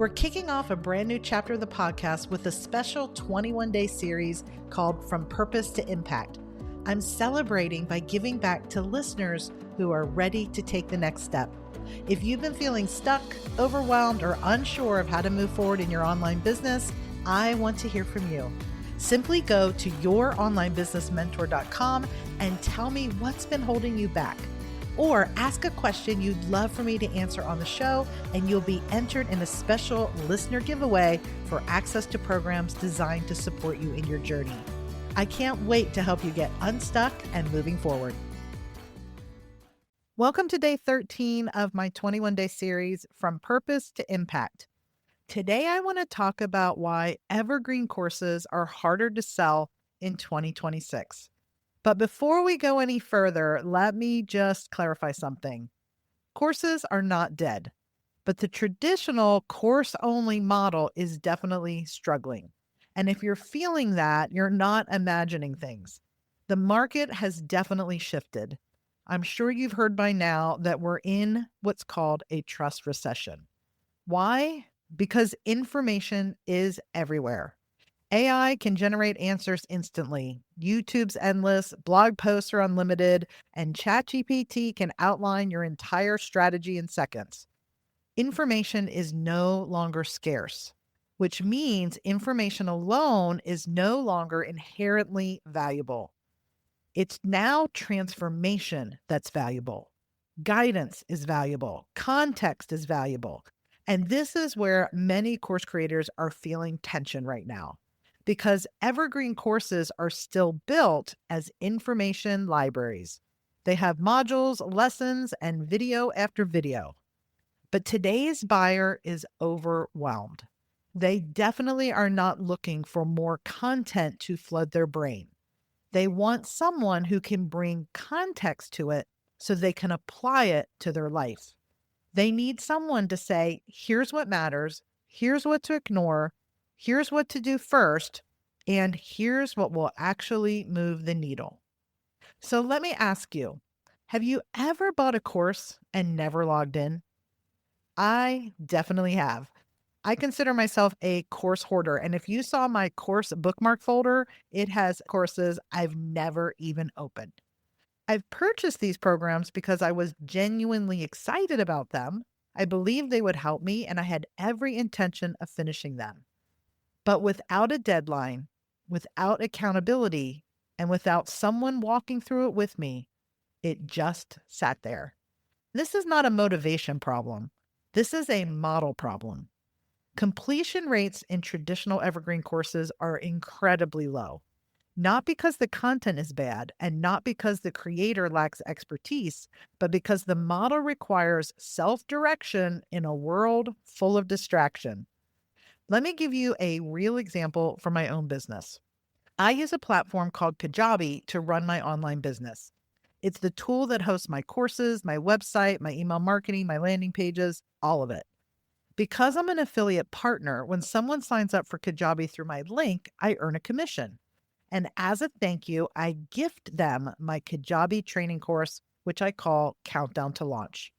We're kicking off a brand new chapter of the podcast with a special 21-day series called From Purpose to Impact. I'm celebrating by giving back to listeners who are ready to take the next step. If you've been feeling stuck, overwhelmed, or unsure of how to move forward in your online business, I want to hear from you. Simply go to youronlinebusinessmentor.com and tell me what's been holding you back. Or ask a question you'd love for me to answer on the show, and you'll be entered in a special listener giveaway for access to programs designed to support you in your journey. I can't wait to help you get unstuck and moving forward. Welcome to day 13 of my 21-day series, From Purpose to Impact. Today, I want to talk about why Evergreen courses are harder to sell in 2026. But before we go any further, let me just clarify something. Courses are not dead, but the traditional course-only model is definitely struggling. And if you're feeling that, you're not imagining things. The market has definitely shifted. I'm sure you've heard by now that we're in what's called a trust recession. Why? Because information is everywhere. AI can generate answers instantly. YouTube's endless, blog posts are unlimited, and ChatGPT can outline your entire strategy in seconds. Information is no longer scarce, which means information alone is no longer inherently valuable. It's now transformation that's valuable. Guidance is valuable. Context is valuable. And this is where many course creators are feeling tension right now, because Evergreen courses are still built as information libraries. They have modules, lessons, and video after video. But today's buyer is overwhelmed. They definitely are not looking for more content to flood their brain. They want someone who can bring context to it so they can apply it to their life. They need someone to say, here's what matters, here's what to ignore, here's what to do first, and here's what will actually move the needle. So let me ask you, have you ever bought a course and never logged in? I definitely have. I consider myself a course hoarder, and if you saw my course bookmark folder, it has courses I've never even opened. I've purchased these programs because I was genuinely excited about them. I believed they would help me, and I had every intention of finishing them. But without a deadline, without accountability, and without someone walking through it with me, it just sat there. This is not a motivation problem. This is a model problem. Completion rates in traditional Evergreen courses are incredibly low. Not because the content is bad and not because the creator lacks expertise, but because the model requires self-direction in a world full of distraction. Let me give you a real example from my own business. I use a platform called Kajabi to run my online business. It's the tool that hosts my courses, my website, my email marketing, my landing pages, all of it. Because I'm an affiliate partner, when someone signs up for Kajabi through my link, I earn a commission. And as a thank you, I gift them my Kajabi training course, which I call Countdown to Launch.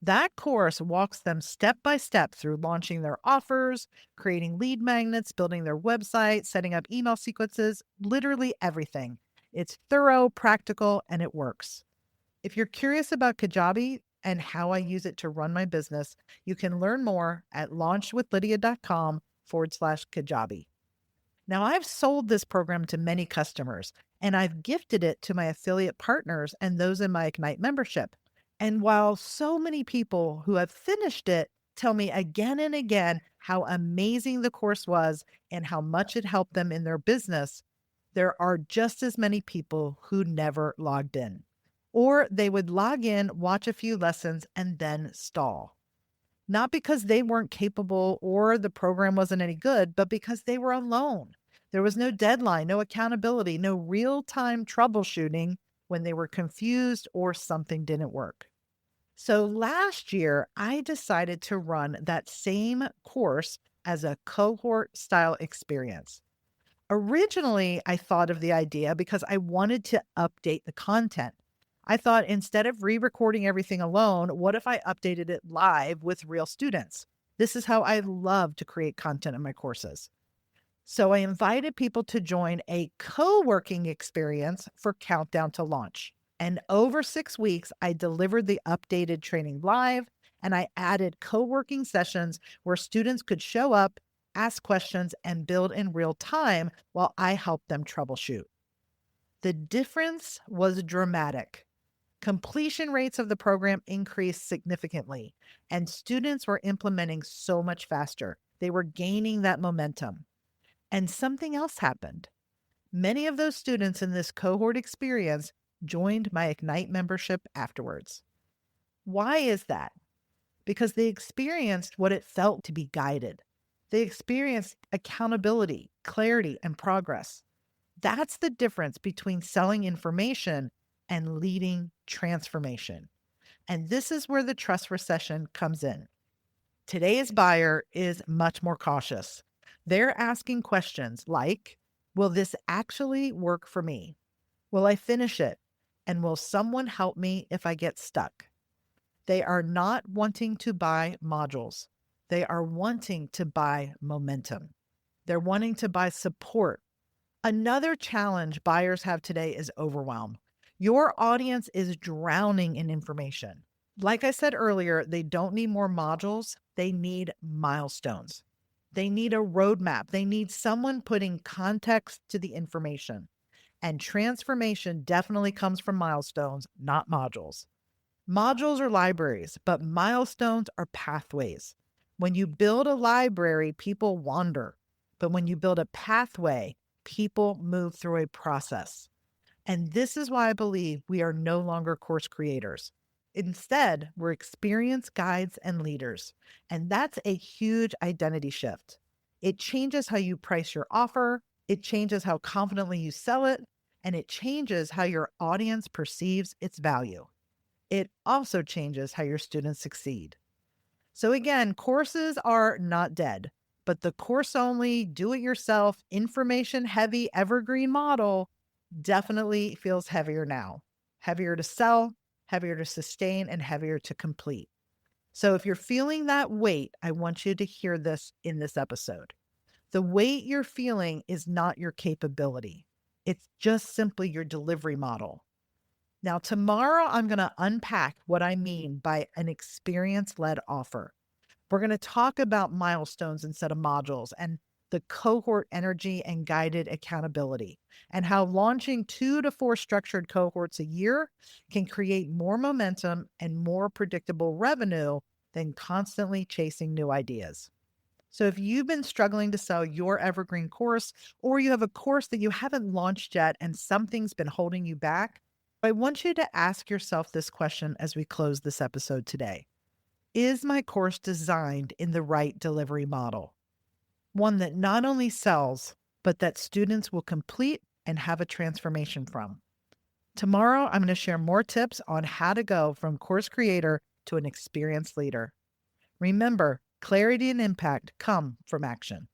That course walks them step by step through launching their offers, creating lead magnets, building their website, setting up email sequences, literally everything. It's thorough, practical, and it works. If you're curious about Kajabi and how I use it to run my business, you can learn more at launchwithlydia.com/Kajabi. Now, I've sold this program to many customers, and I've gifted it to my affiliate partners and those in my Ignite membership. And while so many people who have finished it tell me again and again how amazing the course was and how much it helped them in their business, there are just as many people who never logged in. Or they would log in, watch a few lessons, and then stall. Not because they weren't capable or the program wasn't any good, but because they were alone. There was no deadline, no accountability, no real-time troubleshooting when they were confused or something didn't work. So last year, I decided to run that same course as a cohort-style experience. Originally, I thought of the idea because I wanted to update the content. I thought instead of re-recording everything alone, what if I updated it live with real students? This is how I love to create content in my courses. So I invited people to join a co-working experience for Countdown to Launch. And over 6 weeks, I delivered the updated training live and I added co-working sessions where students could show up, ask questions, and build in real time while I helped them troubleshoot. The difference was dramatic. Completion rates of the program increased significantly, and students were implementing so much faster. They were gaining that momentum. And something else happened. Many of those students in this cohort experience joined my Ignite membership afterwards. Why is that? Because they experienced what it felt to be guided. They experienced accountability, clarity, and progress. That's the difference between selling information and leading transformation. And this is where the trust recession comes in. Today's buyer is much more cautious. They're asking questions like, will this actually work for me? Will I finish it? And will someone help me if I get stuck? They are not wanting to buy modules. They are wanting to buy momentum. They're wanting to buy support. Another challenge buyers have today is overwhelm. Your audience is drowning in information. Like I said earlier, they don't need more modules, they need milestones. They need a roadmap. They need someone putting context to the information. And transformation definitely comes from milestones, not modules. Modules are libraries, but milestones are pathways. When you build a library, people wander. But when you build a pathway, people move through a process. And this is why I believe we are no longer course creators. Instead, we're experienced guides and leaders. And that's a huge identity shift. It changes how you price your offer, it changes how confidently you sell it, and it changes how your audience perceives its value. It also changes how your students succeed. So again, courses are not dead, but the course only, do it yourself, information heavy evergreen model definitely feels heavier now. Heavier to sell, heavier to sustain, and heavier to complete. So if you're feeling that weight, I want you to hear this in this episode. The weight you're feeling is not your capability. It's just simply your delivery model. Now, tomorrow, I'm going to unpack what I mean by an experience-led offer. We're going to talk about milestones instead of modules and the cohort energy and guided accountability, and how launching 2 to 4 structured cohorts a year can create more momentum and more predictable revenue than constantly chasing new ideas. So if you've been struggling to sell your evergreen course, or you have a course that you haven't launched yet and something's been holding you back, I want you to ask yourself this question as we close this episode today. Is my course designed in the right delivery model? One that not only sells, but that students will complete and have a transformation from. Tomorrow, I'm going to share more tips on how to go from course creator to an experienced leader. Remember, clarity and impact come from action.